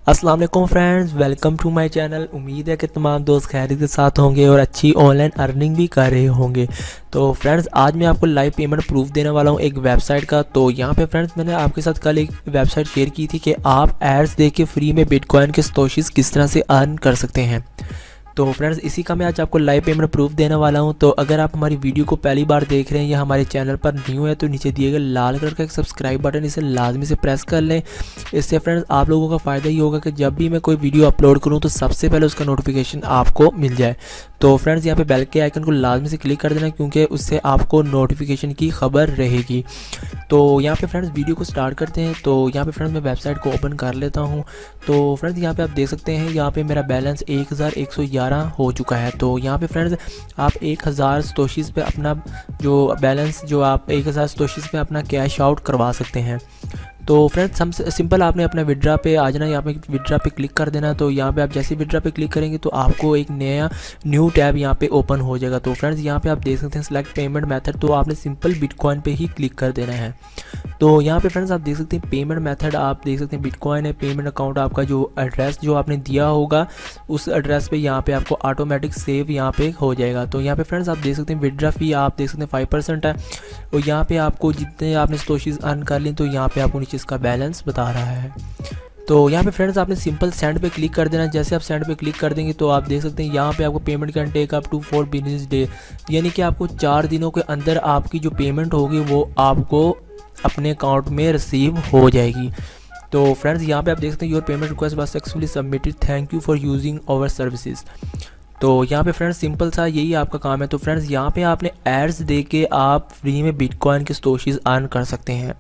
अस्सलाम वालेकुम friends, welcome to my channel. उम्मीद है कि तमाम दोस्त खैरियत के साथ होंगे और अच्छी ऑनलाइन अर्निंग भी कर रहे होंगे। तो फ्रेंड्स, आज मैं आपको लाइव पेमेंट प्रूफ देने वाला हूं एक वेबसाइट का। तो यहाँ पे फ्रेंड्स, मैंने आपके साथ कल एक वेबसाइट शेयर की थी कि आप एड्स दे के फ्री में बिटकॉइन के सतोशीज़ किस तरह से अर्न कर सकते हैं। तो फ्रेंड्स, इसी का मैं आज आपको लाइव पेमेंट प्रूफ देने वाला हूं। तो अगर आप हमारी वीडियो को पहली बार देख रहे हैं या हमारे चैनल पर न्यू है तो नीचे दिए गए लाल कलर का एक सब्सक्राइब बटन, इसे लाजमी से प्रेस कर लें। इससे फ्रेंड्स आप लोगों का फ़ायदा ही होगा कि जब भी मैं कोई वीडियो अपलोड करूं तो सबसे पहले उसका नोटिफिकेशन आपको मिल जाए। तो फ्रेंड्स, यहाँ पे बेल के आइकन को लाजमी से क्लिक कर देना, क्योंकि उससे आपको नोटिफिकेशन की खबर रहेगी। तो यहाँ पे फ्रेंड्स वीडियो को स्टार्ट करते हैं। तो यहाँ पे फ्रेंड्स मैं वेबसाइट को ओपन कर लेता हूँ। तो फ्रेंड्स, यहाँ पे आप देख सकते हैं, यहाँ पे मेरा बैलेंस 1111 हो चुका है। तो यहाँ पे फ्रेंड्स आप 1000 सतोशीज़ पे अपना जो बैलेंस जो आप 1000 सतोशीज़ पे अपना कैश आउट करवा सकते हैं। तो फ्रेंड्स, हम सिंपल आपने अपना विड्रा पे आ जाना, यहाँ पे विड्रा पे क्लिक कर देना। तो यहाँ पे आप जैसे विड्रा पे क्लिक करेंगे तो आपको एक नया न्यू टैब यहाँ पे ओपन हो जाएगा। तो फ्रेंड्स, यहाँ पे आप देख सकते हैं सिलेक्ट पेमेंट मेथड, तो आपने सिंपल बिटकॉइन पे ही क्लिक कर देना है। तो यहाँ पे फ्रेंड्स आप देख सकते हैं पेमेंट मेथड, आप देख सकते हैं बिटकॉइन है। पेमेंट अकाउंट आपका जो एड्रेस जो आपने दिया होगा उस एड्रेस पे यहाँ पे आपको ऑटोमेटिक सेव यहाँ पे हो जाएगा। तो यहाँ पे फ्रेंड्स आप देख सकते हैं विड्रा फी आप देख सकते हैं 5% है। और यहाँ पे आपको जितने आपने सतोशीज़ अर्न कर ली तो यहाँ पे आपको नीचे इसका बैलेंस बता रहा है। तो यहाँ पे फ्रेंड्स आपने सिंपल सेंड पे क्लिक कर देना। जैसे आप सेंड पे क्लिक कर देंगे तो आप देख सकते हैं यहाँ पे आपको payment can take up to 4 business day, यानी कि आपको 4 दिनों के अंदर आपकी जो पेमेंट होगी वो आपको अपने अकाउंट में रिसीव हो जाएगी। तो फ्रेंड्स, यहाँ पे आप देख सकते हैं your payment request was successfully submitted, thank you for using our services. तो यहाँ पे फ्रेंड्स सिंपल सा यही आपका काम है। तो फ्रेंड्स, यहाँ पे आपने एड्स दे के आप फ्री में बिटकॉइन के सतोशीज़ अर्न कर सकते हैं।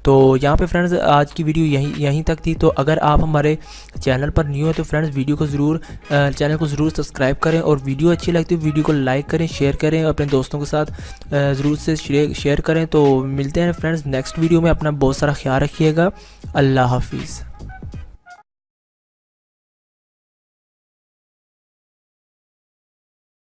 तो यहाँ पे फ्रेंड्स आज की वीडियो यहीं तक थी। तो अगर आप हमारे चैनल पर न्यू है तो फ्रेंड्स वीडियो को चैनल को ज़रूर सब्सक्राइब करें, और वीडियो अच्छी लगती है वीडियो को लाइक करें, शेयर करें, अपने दोस्तों के साथ ज़रूर से शेयर करें। तो मिलते हैं फ्रेंड्स नेक्स्ट वीडियो में। अपना बहुत सारा ख्याल रखिएगा। अल्लाह हाफिज़।